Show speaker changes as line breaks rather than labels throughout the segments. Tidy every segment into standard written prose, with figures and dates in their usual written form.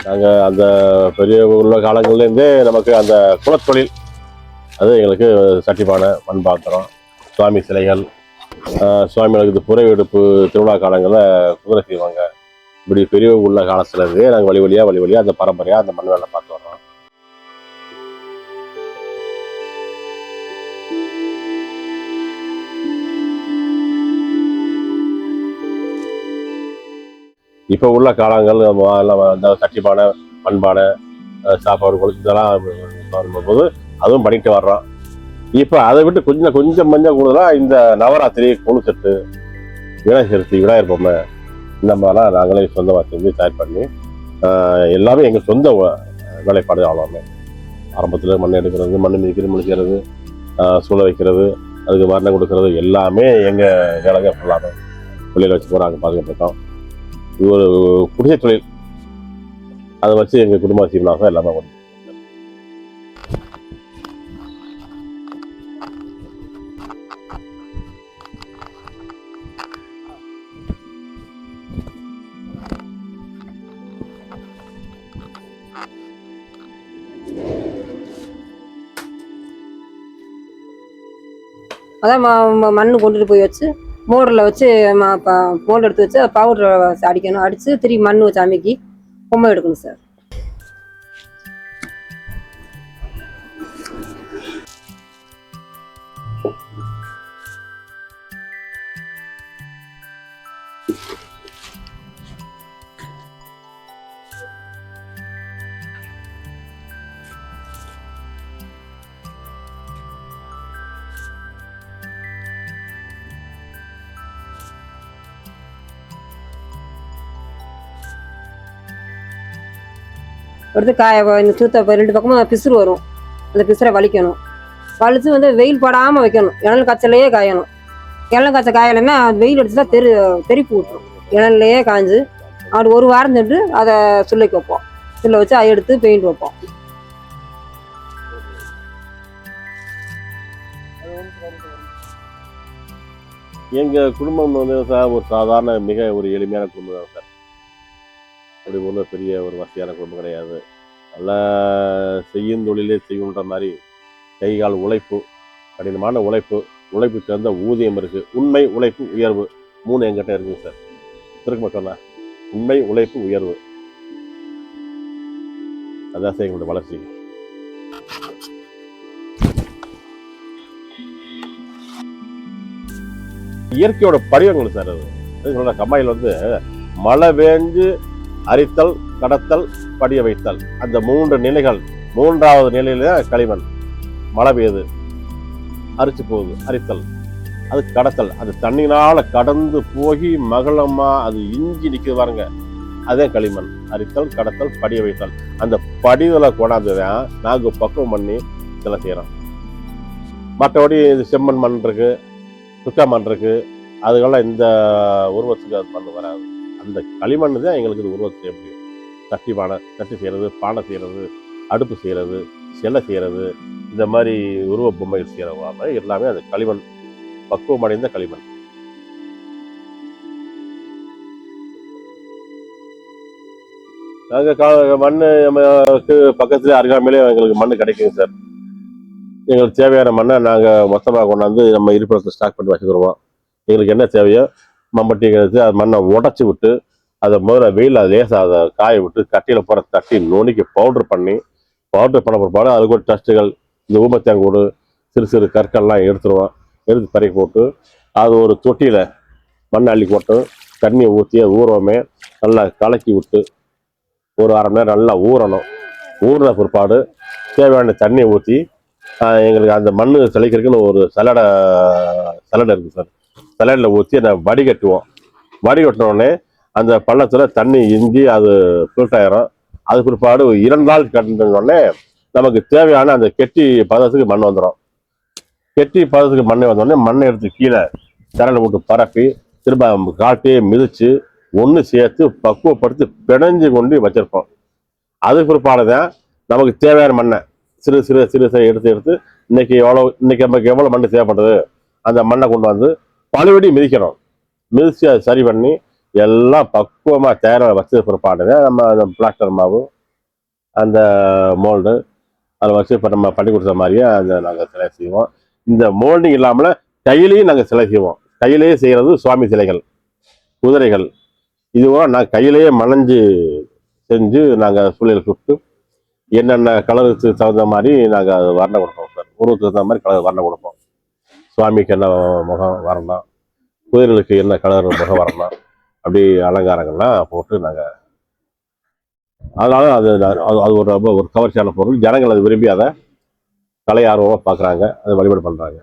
நாங்கள் அந்த பெரிய உள்ள காலங்கள்லேருந்தே நமக்கு அந்த குலத்தொழில் அது எங்களுக்கு சட்டிப்பானை மண் பாத்திரம் சுவாமி சிலைகள் சுவாமிகளுக்கு புரை எடுப்பு திருவிழா காலங்களில் குதிரை செய்வாங்க. இப்படி பெரிய உள்ள காலத்துலேருந்தே நாங்கள் வழி வழியாக அந்த பரம்பரையாக அந்த மண் வேலை பார்த்து வர்றோம். இப்போ உள்ள காலங்கள் அந்த சட்டிப்பானை மண்பானை சாப்பாடு கொடுத்து இதெல்லாம் வரும்போது அதுவும் பண்ணிட்டு வர்றோம். இப்போ அதை விட்டு கொஞ்சம் கூடுதலாக இந்த நவராத்திரி கொழுச்சட்டு விநாயகர் சதுர்த்தி விநாயகர் பொம்மை இந்த மாதிரிலாம் நாங்களே சொந்தமாக செஞ்சு தயார் பண்ணி எல்லாமே எங்கள் சொந்த வேலைப்பாடு அவ்வளோமே. ஆரம்பத்தில் மண் எடுக்கிறது, மண் மிதிக்கிறது, முழிக்கிறது, சூழ வைக்கிறது, அதுக்கு மரணம் கொடுக்கறது எல்லாமே எங்கள் வேலைங்க ஃபுல்லாமே வெளியில் வச்சு போகிறாங்க பாதுகாப்புட்டோம். இது ஒரு குடிசை தொழில். அதை வச்சு எங்கள் குடும்ப சீவனாக எல்லாமே கொண்டு
அதான் மண் கொண்டுட்டு போய் வச்சு மோட்டரில் வச்சு மோட்டர் எடுத்து வச்சு பவுடர் அடிக்கணும். அடித்து திரும்பி மண் வச்சு அமைக்கி பொம்மை எடுக்கணும் சார். எடுத்து இந்த சூத்தை 2 பக்கமும் பிசுறு வரும். அந்த பிசுரை வலிக்கணும். வலிச்சு வெயில் படாமல் வைக்கணும். இணல் காய்ச்சலையே காயணும். இணல் காய்ச்சல் காயலைன்னா வெயில் அடிச்சுட்டா தெறிப்பு விட்டுரும். இணல்லையே காய்ஞ்சு அப்படி 1 வாரம் சென்று அதை சுள்ளைக்கு வைப்போம். சுள்ள வச்சு அதை எடுத்து பெயிண்ட் வைப்போம்.
எங்கள் குடும்பம் சார் ஒரு சாதாரண மிக ஒரு எளிமையான குடும்பம் தான் சார். அப்படி ஒன்றும் பெரிய ஒரு வசதியான குடும்பம் கிடையாது. நல்லா செய்யும் தொழிலே செய்யுன்ற மாதிரி கை கால் உழைப்பு, கடினமான உழைப்பு சேர்ந்த ஊதியம் இருக்குது. உண்மை, உழைப்பு, உயர்வு 3 எங்கிட்ட இருக்குங்க சார். திரும்ப சொன்னேன், உண்மை, உழைப்பு, உயர்வு. அதான் சார் எங்களோட வளர்ச்சி. இயற்கையோட படிவங்கள் சார். அது சொல்ற கம்மாயில் மழை வேஞ்சு அரித்தல், கடத்தல், படிய வைத்தல், அந்த 3 நிலைகள். 3வது நிலையில களிமண். மழை பெய்யுது, அரிச்சு போகுது, அரித்தல், அது கடத்தல், அது தண்ணினால கடந்து போய் மகளமா அது இஞ்சி நிற்குது பாருங்க, அதே களிமண். அரித்தல், கடத்தல், படிய வைத்தல். அந்த படிதலை கொண்டாந்துதான் நாங்கள் பக்குவம் பண்ணி இதெல்லாம் செய்கிறோம். மற்றபடி இது செம்மண் மண் இருக்கு, சுக்கா மண் இருக்கு, அதுக்கெல்லாம் இந்த உருவத்துக்கு அது பண்ண வராது. அந்த களிமண் தான் எங்களுக்கு இது உருவத்தை செய்ய முடியும். தட்டி செய்கிறது, பானை செய்கிறது, அடுப்பு செய்கிறது, சிலை செய்கிறது, இந்த மாதிரி உருவ பொம்மைகள் செய்கிறவாங்க எல்லாமே அது களிமண், பக்குவம் அடைந்த களிமண். நாங்கள் மண் நமக்கு பக்கத்துலேயே அருகாமையிலே எங்களுக்கு மண் கிடைக்குங்க சார். எங்களுக்கு தேவையான மண்ணை நாங்கள் மொத்தமாக கொண்டாந்து நம்ம இருப்பிடத்தில் ஸ்டாக் பண்ணி வச்சுக்கிடுவோம். எங்களுக்கு என்ன தேவையோ மம்பட்டி கிடைச்சி அது மண்ணை உடச்சி விட்டு அதை முதல்ல வெயில் அதை லேசாக அதை காய விட்டு கட்டியில் போகிற தட்டி நுணுக்கி பவுடர் பண்ண பிற்பாடு அதுக்கு ஒரு டஸ்ட்டுகள், இந்த ஊமத்தேங்கூடு, சிறு கற்கள்லாம் எடுத்துருவோம். எடுத்து பறக்கி போட்டு அது ஒரு தொட்டியில் மண் அள்ளி போட்டு தண்ணியை ஊற்றி ஊறவுமே நல்லா கலக்கி விட்டு ஒரு 1/2 மணி நேரம் நல்லா ஊறணும். ஊறின பிற்பாடு தேவையான தண்ணியை ஊற்றி எங்களுக்கு அந்த மண் தெளிக்கிறதுக்குன்னு ஒரு சலடை இருக்குது சார். சலடையில் ஊற்றி அதை வடிகட்டுவோம். வடிகட்டினோடனே அந்த பள்ளத்தில் தண்ணி இஞ்சி அது ஃபில்ட் ஆயிரும். அது பிற்பாடு 2 நாள் கட்டினோடனே நமக்கு தேவையான அந்த கெட்டி பதத்துக்கு மண் வந்துடும். கெட்டி பதத்துக்கு மண்ணை வந்தோடனே மண்ணை எடுத்து கீழே சரலை விட்டு பரப்பி திரும்ப காட்டியே மிதித்து ஒன்று சேர்த்து பக்குவப்படுத்தி பிணைஞ்சு கொண்டு வச்சிருப்போம். அது பிற்பாடு தான் நமக்கு தேவையான மண்ணை சிறு சிறு எடுத்து இன்னைக்கு நமக்கு எவ்வளோ மண் தேவைப்படுது அந்த மண்ணை கொண்டு வந்து பழுவடி மிதிக்கணும். மிதிச்சு அதை சரி பண்ணி எல்லாம் பக்குவமாக தயாராக வச்சது பிற்பாடு நம்ம அந்த பிளாஸ்டர் மாவு அந்த மோல்டு அதை வச்சு இப்போ நம்ம பண்ணி கொடுத்த மாதிரியே அந்த நாங்கள் சிலை செய்வோம். இந்த மோல்டிங் இல்லாமல் கையிலையும் நாங்கள் சிலை செய்வோம். கையிலேயே செய்கிறது சுவாமி சிலைகள், குதிரைகள், இதுவும் நாங்கள் கையிலேயே மணஞ்சு செஞ்சு நாங்கள் சூழலுக்கு விட்டு என்னென்ன கலருக்கு தகுந்த மாதிரி நாங்கள் அது வர்ணம் கொடுப்போம் சார். உருவத்துக்கு தகுந்த மாதிரி கலர் வர்ணம் கொடுப்போம். சுவாமிக்கு என்ன முகம் வரணும், குதிரைகளுக்கு என்ன கலர் முகம் வரணும், அப்படி அலங்காரங்கள்லாம் போட்டு நாங்கள் அதனால அது ஒரு ரொம்ப ஒரு கவர்ச்சியான பொருள். ஜனங்கள் அதை விரும்பி அதை கலை ஆர்வமாக பார்க்குறாங்க, அதை வழிபாடு பண்ணுறாங்க.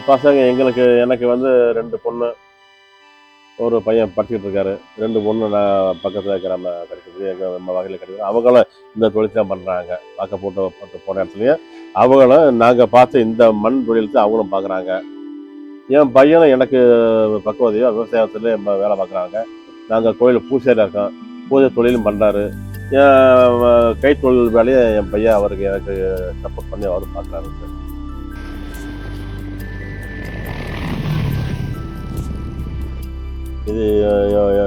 பசங்க எனக்கு வந்து 2 பொண்ணு, ஒரு பையன் படிச்சுக்கிட்டு இருக்காரு. 2 பொண்ணு நான் பக்கத்தில் இருக்கிற நம்ம கிடைக்குது, நம்ம வகையில் கிடைக்குது. அவங்களும் இந்த தொழில் தான் பண்ணுறாங்க. வாக்க போட்டு போன இடத்துலையே அவங்களும் நாங்கள் பார்த்து இந்த மண் தொழிலுக்கு அவங்களும் பார்க்குறாங்க. என் பையனும் எனக்கு பக்குவதையோ விவசாயத்தில் வேலை பார்க்குறாங்க. நாங்கள் கோயில் பூசையில் இருக்கோம், பூஜை தொழிலும் பண்ணுறாரு. என் கைத்தொழில் வேலையை என் பையன் அவருக்கு எனக்கு சப்போர்ட் பண்ணி அவரும் பார்க்குறாரு சார். இது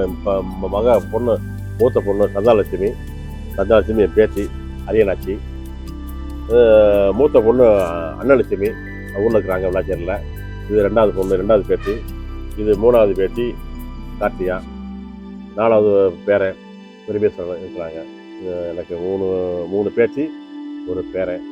இப்போ மக பொண்ணு, மூத்த பொண்ணு சந்தாலட்சுமி என் பேத்தி அரியனாச்சி. மூத்த பொண்ணு அன்னலட்சுமி, ஊரில் இருக்கிறாங்க விளாச்சேரியில். இது 2வது பொண்ணு, 2வது பேத்தி. இது 3வது பேத்தி கார்த்தியா. 4வது பேரன் பெருமேஸ்வரன் இருக்கிறாங்க. எனக்கு 3 பேத்தி, ஒரு பேரன்.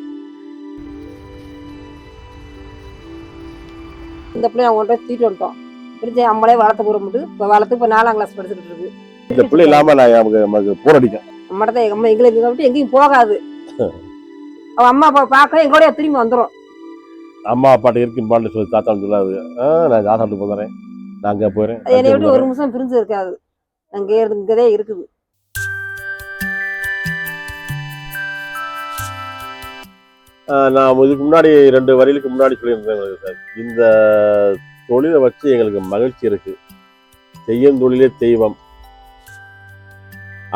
இந்த பிள்ளை அவங்க தூக்கிட்டு வந்துட்டோம். பிடிச்சி நம்மளே வளர்த்து போடும்போது இப்போ வளர்த்து இப்போ 4ஆம் கிளாஸ் படிச்சுக்கிட்டு இருக்கு.
இந்த பிள்ளை இல்லாமல் நான் நமக்கு போர் அடிக்கும்.
நம்மகிட்ட தான் எங்களுக்கு விட்டு எங்கேயும் போகாது. அவன் அம்மா அப்பா பார்க்க எங்களோட திரும்பி வந்துடும்.
அம்மா அப்பாட்ட இருக்கும்பான்னு சொல்லி தாத்தான்னு சொல்லாது. நான் தாத்தாட்டு போகிறேன், நான் அங்கே போயிடுறேன்.
என்னை விட்டு ஒரு நிமிஷம் பிரிஞ்சு இருக்காது. அங்கே இங்கதே இருக்குது.
நான் இதுக்கு முன்னாடி 2 வரிகளுக்கு முன்னாடி சொல்லியிருந்தேன் சார். இந்த தொழிலை வச்சு எங்களுக்கு மகிழ்ச்சி இருக்கு. செய்யும் தொழிலே தெய்வம்,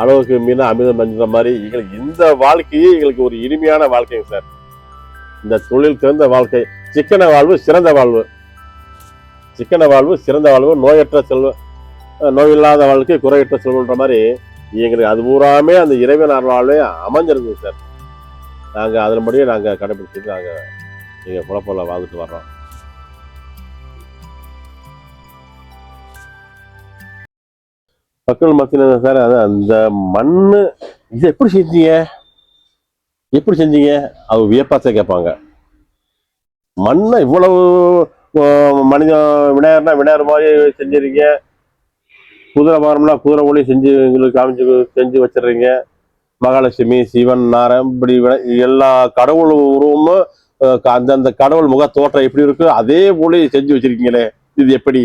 அளவுக்கு மீன அமிர்தம் பஞ்சுற மாதிரி எங்களுக்கு இந்த வாழ்க்கையே எங்களுக்கு ஒரு இனிமையான வாழ்க்கைங்க சார். இந்த தொழில் சிறந்த வாழ்க்கை, சிக்கன வாழ்வு சிறந்த வாழ்வு, சிக்கன வாழ்வு சிறந்த வாழ்வு, நோயற்ற செல்வம், நோயில்லாத வாழ்க்கை குறையற்ற செல்வன்ற மாதிரி எங்களுக்கு அது பூராமே அந்த இறைவன் வாழ்வே அமைஞ்சிருக்குங்க சார். நாங்கள் அதன்படியே நாங்கள் கடைபிடிச்சிட்டு நாங்கள் எங்கள் குழப்பம்ல வாழ்ந்துட்டு வர்றோம். மக்கள் மத்தியில் சார் அது அந்த மண் இதை எப்படி செஞ்சீங்க அவங்க வியப்பாத்த கேட்பாங்க. மண்ணை இவ்வளவு மனிதன் விநாயகர் மாதிரி செஞ்சிருக்கீங்க, குதிரை வாரம்னா குதிரை ஒளி செஞ்சு எங்களுக்கு செஞ்சு வச்சிடுறீங்க. மகாலட்சுமி, சிவன், நாரம், இப்படி எல்லா கடவுள் உருவமும் அந்தந்த கடவுள் முக தோற்றம் எப்படி இருக்கு அதே போல செஞ்சு வச்சிருக்கீங்களே, இது எப்படி?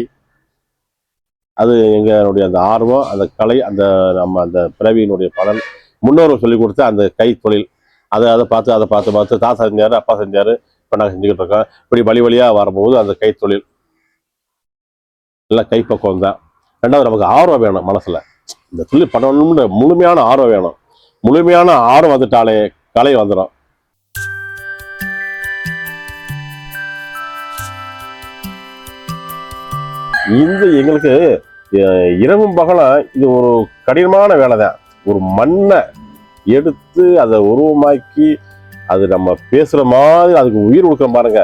அது எங்களுடைய அந்த ஆர்வம், அந்த கலை, அந்த நம்ம அந்த பிறவியினுடைய பலன், முன்னோர்கள் சொல்லி கொடுத்த அந்த கை தொழில். அதை பார்த்து தாத்தா செஞ்சாரு, அப்பா செஞ்சாரு, இப்போ நாங்கள் செஞ்சுக்கிட்டு இருக்கோம். இப்படி வழியாக வரும்போது அந்த கை தொழில் எல்லாம் கைப்பக்குவம் தான். 2வது நமக்கு ஆர்வம் வேணும் மனசுல. இந்த தொழில் பண்ணணும்னு முழுமையான ஆர்வம் வேணும். முழுமையான ஆர்வம் வந்துட்டாலே கலை வந்துடும். இந்த எங்களுக்கு இரவும் பகலும் இது ஒரு கடினமான வேலை தான். ஒரு மண்ணை எடுத்து அதை உருவமாக்கி அது நம்ம பேசுகிற மாதிரி அதுக்கு உயிர் கொடுக்க பாருங்க,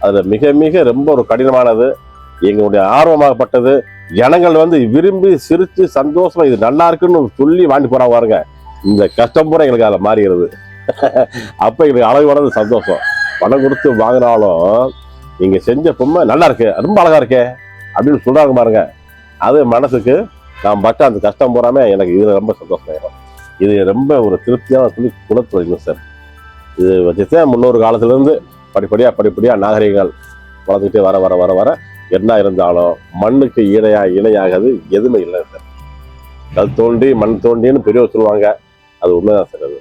அதில் மிக மிக ரொம்ப ஒரு கடினமானது. எங்களுடைய ஆர்வமாகப்பட்டது ஜனங்கள் வந்து விரும்பி சிரிச்சு சந்தோஷமா இது நல்லா இருக்குன்னு சொல்லி வாங்கி போறாங்க பாருங்க. இந்த கஷ்டம் பூரா எங்களுக்கு அதில் மாறிடுது. அப்ப எங்களுக்கு அளவானது சந்தோஷம். பணம் கொடுத்து வாங்கினாலும் நீங்க செஞ்ச பொம்மை நல்லா இருக்கு, ரொம்ப அழகா இருக்கே அப்படின்னு சொல்றாங்க பாருங்க. அது மனசுக்கு நான் பட்ட அந்த கஷ்டம் போறாம எனக்கு இது ரொம்ப சந்தோஷம். இது ரொம்ப ஒரு திருப்தியான சொல்லி குணத்து வைக்கும் சார். இது வச்சுதான் முன்னொரு காலத்துல இருந்து படிப்படியா நாகரிகங்கள் வளர்ந்துக்கிட்டே வர வர வர வர என்ன இருந்தாலும் மண்ணுக்கு இணையாகாது எதுவுமே இல்லை சார். கல் தோண்டி மண் தோண்டின்னு பெரியவர் சொல்லுவாங்க, அது உண்மைதான் சார். அது